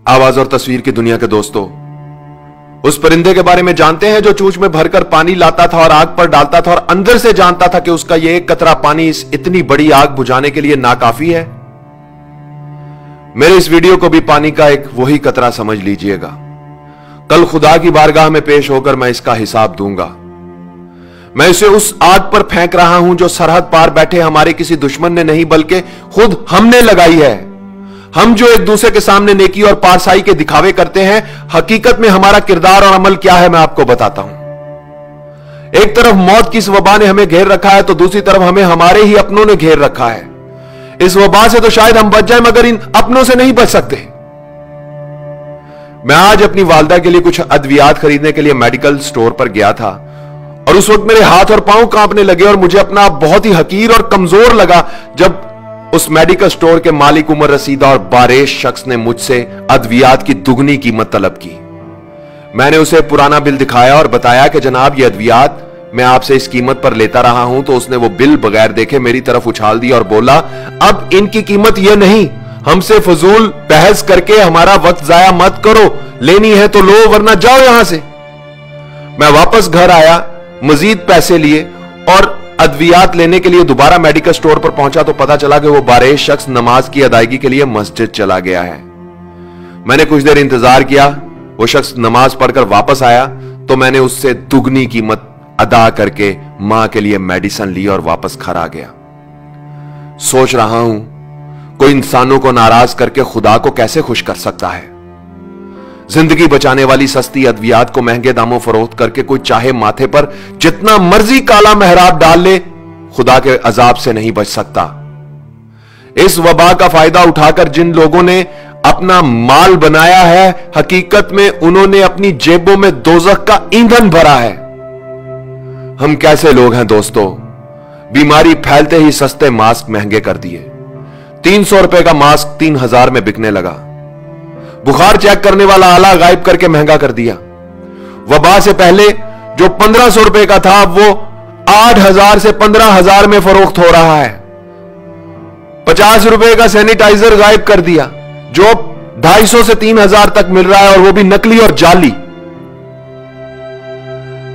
आवाज और तस्वीर की दुनिया के दोस्तों, उस परिंदे के बारे में जानते हैं जो चूंच में भरकर पानी लाता था और आग पर डालता था और अंदर से जानता था कि उसका यह एक कतरा पानी इस इतनी बड़ी आग बुझाने के लिए नाकाफी है। मेरे इस वीडियो को भी पानी का एक वही कतरा समझ लीजिएगा। कल खुदा की बारगाह में पेश होकर मैं इसका हिसाब दूंगा। मैं इसे उस आग पर फेंक रहा हूं जो सरहद पार बैठे हमारे किसी दुश्मन ने नहीं बल्कि खुद हमने लगाई है। हम जो एक दूसरे के सामने नेकी और पारसाई के दिखावे करते हैं, हकीकत में हमारा किरदार और अमल क्या है मैं आपको बताता हूं। एक तरफ मौत की इस वबा ने हमें घेर रखा है तो दूसरी तरफ हमें हमारे ही अपनों ने घेर रखा है। इस वबा से तो शायद हम बच जाएं मगर इन अपनों से नहीं बच सकते। मैं आज अपनी वालदा के लिए कुछ अद्वियात खरीदने के लिए मेडिकल स्टोर पर गया था और उस वक्त मेरे हाथ और पांव कांपने लगे और मुझे अपना बहुत ही हकीर और कमजोर लगा जब उस मेडिकल स्टोर के मालिक उमर रसीदा और बारेश शख्स ने मुझसे अद्वियात की दुगनी कीमत तलब की। मैंने उसे पुराना बिल दिखाया और बताया कि जनाब ये अद्वियात मैं आपसे इस कीमत पर लेता रहा हूं। तो उसने वो बिल बगैर देखे मेरी तरफ उछाल दिया और बोला, अब इनकी कीमत यह नहीं, हमसे फजूल बहस करके हमारा वक्त जाया मत करो, लेनी है तो लो वरना जाओ यहां से। मैं वापस घर आया, मजीद पैसे लिए और अद्वियात लेने के लिए दोबारा मेडिकल स्टोर पर पहुंचा तो पता चला कि वो बारेश शख्स नमाज की अदायगी के लिए मस्जिद चला गया है। मैंने कुछ देर इंतजार किया, वो शख्स नमाज पढ़कर वापस आया तो मैंने उससे दुगनी कीमत अदा करके मां के लिए मेडिसिन ली और वापस घर आ गया। सोच रहा हूं कोई इंसानों को नाराज करके खुदा को कैसे खुश कर सकता है। जिंदगी बचाने वाली सस्ती अद्वियात को महंगे दामों फरोख्त करके कोई चाहे माथे पर जितना मर्जी काला मेहराब डाल ले, खुदा के अजाब से नहीं बच सकता। इस वबा का फायदा उठाकर जिन लोगों ने अपना माल बनाया है, हकीकत में उन्होंने अपनी जेबों में दोजख का ईंधन भरा है। हम कैसे लोग हैं दोस्तों, बीमारी फैलते ही सस्ते मास्क महंगे कर दिए। 300 रुपए का मास्क 3000 में बिकने लगा। बुखार चेक करने वाला आला गायब करके महंगा कर दिया। वबा से पहले जो 1500 रुपए का था वो 8000 से 15000 में फरोख्त हो रहा है। 50 रुपए का सैनिटाइजर गायब कर दिया जो 250 से 3000 तक मिल रहा है और वो भी नकली और जाली।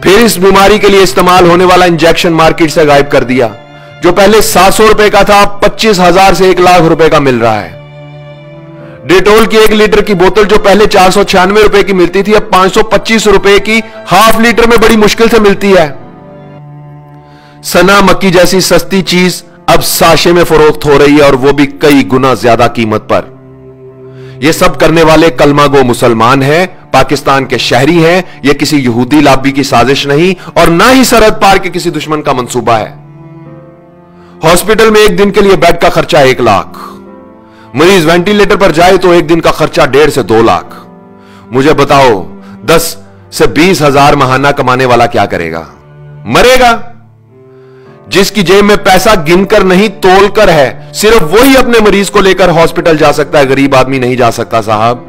फिर इस बीमारी के लिए इस्तेमाल होने वाला इंजेक्शन मार्केट से गायब कर दिया जो पहले 700 रुपए का था, 25,000 से 1 लाख रुपए का मिल रहा है। डेटोल की 1 लीटर की बोतल जो पहले 496 रुपए की मिलती थी अब 525 रुपए की हाफ लीटर में बड़ी मुश्किल से मिलती है। सना मक्की जैसी सस्ती चीज अब साशे में फरोख्त हो रही है और वो भी कई गुना ज्यादा कीमत पर। ये सब करने वाले कलमा गो मुसलमान हैं, पाकिस्तान के शहरी हैं। यह किसी यहूदी लाबी की साजिश नहीं और ना ही सरहद पार के किसी दुश्मन का मंसूबा है। हॉस्पिटल में एक दिन के लिए बेड का खर्चा 1 लाख, मरीज वेंटिलेटर पर जाए तो एक दिन का खर्चा 1.5 से 2 लाख। मुझे बताओ 10 से 20 हजार महाना कमाने वाला क्या करेगा? मरेगा। जिसकी जेब में पैसा गिनकर नहीं तोलकर है, सिर्फ वही अपने मरीज को लेकर हॉस्पिटल जा सकता है, गरीब आदमी नहीं जा सकता साहब।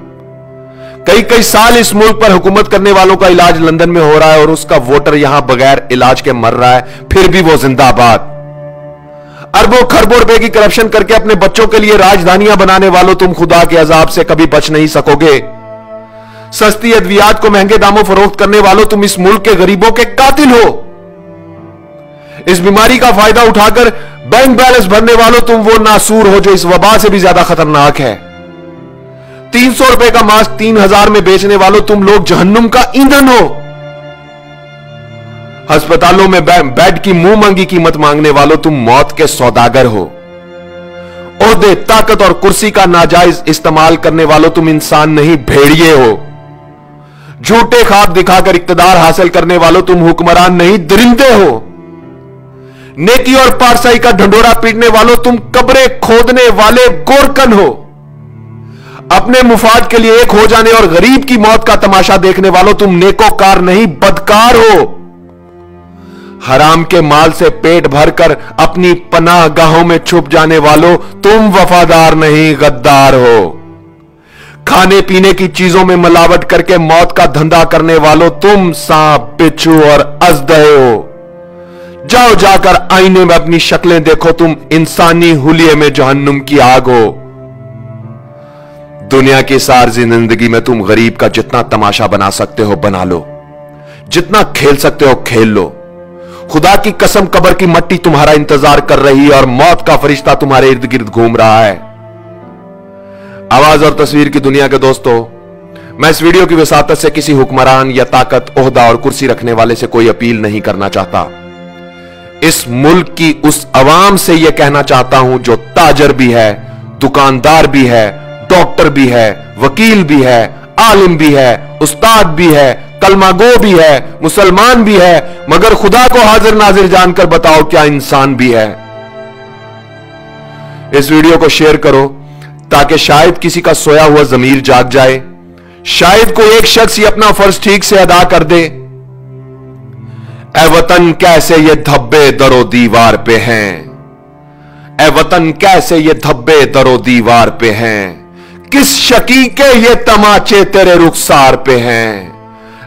कई कई साल इस मुल्क पर हुकूमत करने वालों का इलाज लंदन में हो रहा है और उसका वोटर यहां बगैर इलाज के मर रहा है, फिर भी वो जिंदाबाद। अरबों खरबों रुपए की करप्शन करके अपने बच्चों के लिए राजधानियां बनाने वालों, तुम खुदा के अजाब से कभी बच नहीं सकोगे। सस्ती अद्वियात को महंगे दामों फरोख्त करने वालों, तुम इस मुल्क के गरीबों के कातिल हो। इस बीमारी का फायदा उठाकर बैंक बैलेंस भरने वालों, तुम वो नासूर हो जो इस वबा से भी ज्यादा खतरनाक है। 300 रुपए का मास्क 3000 में बेचने वालों, तुम लोग जहन्नुम का ईंधन हो। अस्पतालों में बेड की मुंह मांगी कीमत मांगने वालों, तुम मौत के सौदागर हो। ओहदे, ताकत और कुर्सी का नाजायज इस्तेमाल करने वालों, तुम इंसान नहीं भेड़िए हो। झूठे ख्वाब दिखाकर इक्तदार हासिल करने वालों, तुम हुक्मरान नहीं दरिंदे हो। नेकी और पारसाई का ढंडोरा पीटने वालों, तुम कब्रें खोदने वाले गोरकन हो। अपने मुफाद के लिए एक हो जाने और गरीब की मौत का तमाशा देखने वालों, तुम नेकोकार नहीं बदकार हो। हराम के माल से पेट भरकर अपनी पनाह गाहों में छुप जाने वालों, तुम वफादार नहीं गद्दार हो। खाने पीने की चीजों में मिलावट करके मौत का धंधा करने वालों, तुम सांप, बिच्छू और अजदहे हो। जाओ जाकर आईने में अपनी शक्लें देखो, तुम इंसानी हुलिये में जहन्नुम की आग हो। दुनिया की सारी जिंदगी में तुम गरीब का जितना तमाशा बना सकते हो बना लो, जितना खेल सकते हो खेल लो। खुदा की कसम कब्र की मट्टी तुम्हारा इंतजार कर रही है और मौत का फरिश्ता तुम्हारे इर्द गिर्द घूम रहा है। आवाज और तस्वीर की दुनिया के दोस्तों, मैं इस वीडियो की वसातत से किसी हुक्मरान या ताकत, ओहदा और कुर्सी रखने वाले से कोई अपील नहीं करना चाहता। इस मुल्क की उस अवाम से यह कहना चाहता हूं जो ताजर भी है, दुकानदार भी है, डॉक्टर भी है, वकील भी है, आलिम भी है, उस्ताद भी है, कलमागो भी है, मुसलमान भी है, मगर खुदा को हाजिर नाजिर जानकर बताओ क्या इंसान भी है। इस वीडियो को शेयर करो ताकि शायद किसी का सोया हुआ जमीर जाग जाए, शायद कोई एक शख्स ही अपना फर्ज ठीक से अदा कर दे। ए वतन कैसे ये धब्बे दरो दीवार पे हैं, ए वतन कैसे ये धब्बे दरो दीवार पे हैं, किस शकी के ये तमाचे तेरे रुखसार पे हैं।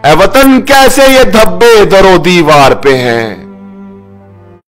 ए वतन कैसे ये धब्बे दरो दीवार पे हैं।